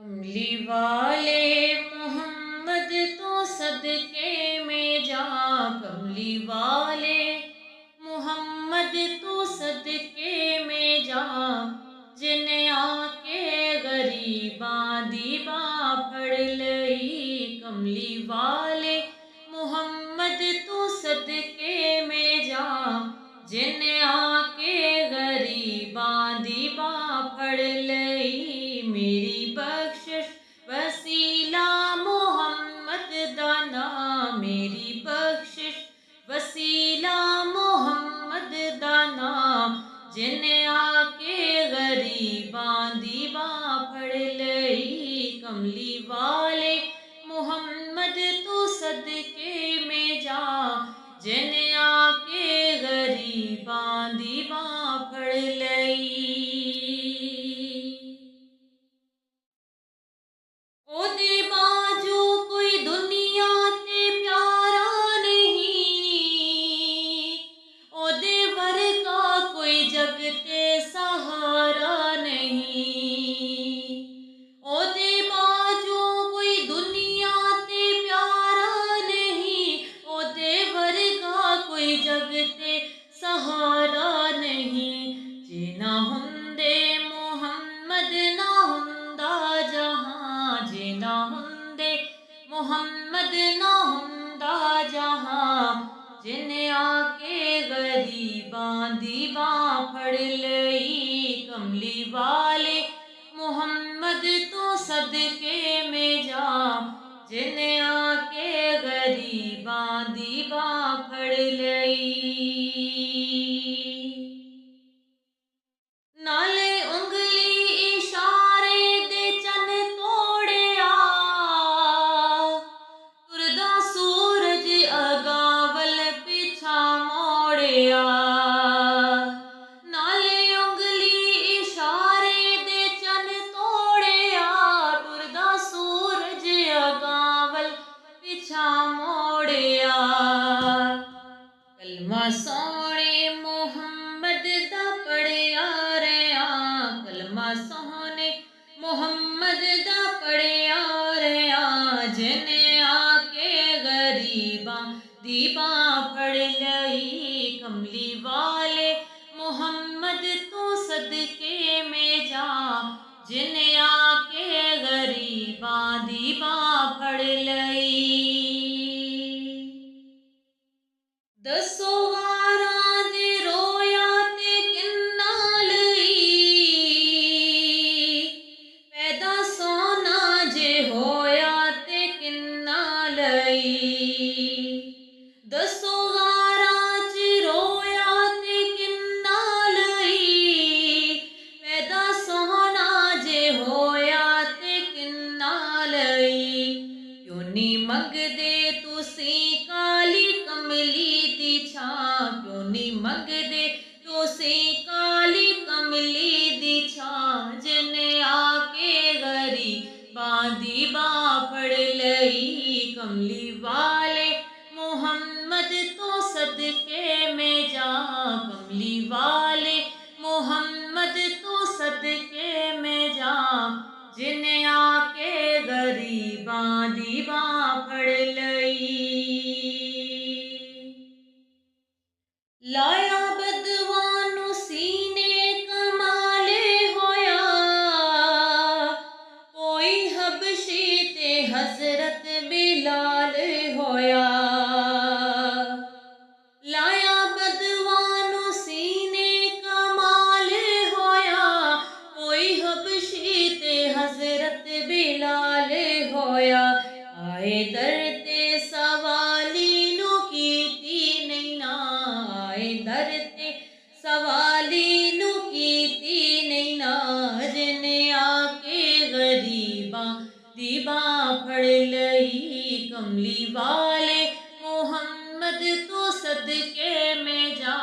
कमली वाले मोहम्मद तो सदके में जा। कमली वाले मोहम्मद तो सदके में जा। जिन आके गरीबां दी बां फड़ लई। कमली वाले मोहम्मद तो सदके में जा। जिन आके गरीबां दी बां फड़ लई। मेरी बख्शिश वसीला मोहम्मद दा नाम। मेरी बख्शिश वसीला मोहम्मद दा नाम। जिन आके गरीबां दी बां फड़ लई। कमली वाले मोहम्मद तो सदके में जा। जिन आके गरीबां दी बां फड़ लई। ओदे बाजू कोई दुनिया ते प्यारा नहीं। ओदे वर्गा कोई जग ते सहारा नहीं। ओदे बाजू कोई दुनिया ते प्यारा नहीं। ओदे वर्गा कोई जग ते सहारा नहीं। जे ना हुंदे मोहम्मद ना हुंदा जहां। जे ना हुंदे मोहम्मद ना हुंदा जहां। जिन आके गरीबां दी बां फड़ लई। कमली वाले मोहम्मद तो सदके में जा। जिन आके गरीबां दी बां फड़ लई। नाले उंगली इशारे दे चन तोड़िया। तुरदा सूरज अगावल पिछा मोड़िया। नाले उंगली इशारे दे चन तोड़िया। तुरदा सूरज अगावल पिछा मोड़िया। कलमा सोहणे मोहम्मद दा पढ़िया रहा। कलमा सोहणे मोहम्मद दा पढ़िया रहा। जिन आके गरीबां दी बां फड़ लई। कमली वाले मोहम्मद तो सदके में जा। जिन आके गरीबां दी बां फड़ लई। दसो वारां दे रोया ते किन्ना लई। पैदा सोना जे होया ते किन्ना लई। दसो वारां च रोया ते किन्ना लई। पैदा सोना जे होया ते किन्ना लई। क्यों नी मंगदे तुसीं काली कमली दी छां। क्यों नी मंगदे तुसीं काली कमली दी छां। जिन आके गरीबां दी बां फड़ लई। कमली वाले मोहम्मद तो सदके में जा। कमली वाले मोहम्मद तो सदके में जा। जिन आके गरीबां दी बां फड़ लई। लाया बदवानू सीने कमाले होया। कोई हबशी ते हजरत बिलाल होया। लाया बदवानू सीने कमाल होया। कोई हबशी ते हजरत बिलाल होया। आए दर ते सवाली नू कीती नहीं ना। आए दर ते सवाली नू कीती नहीं ना। जिन आके गरीबां दी बां फड़ लई। कमली वाले मोहम्मद तो सदके में जा।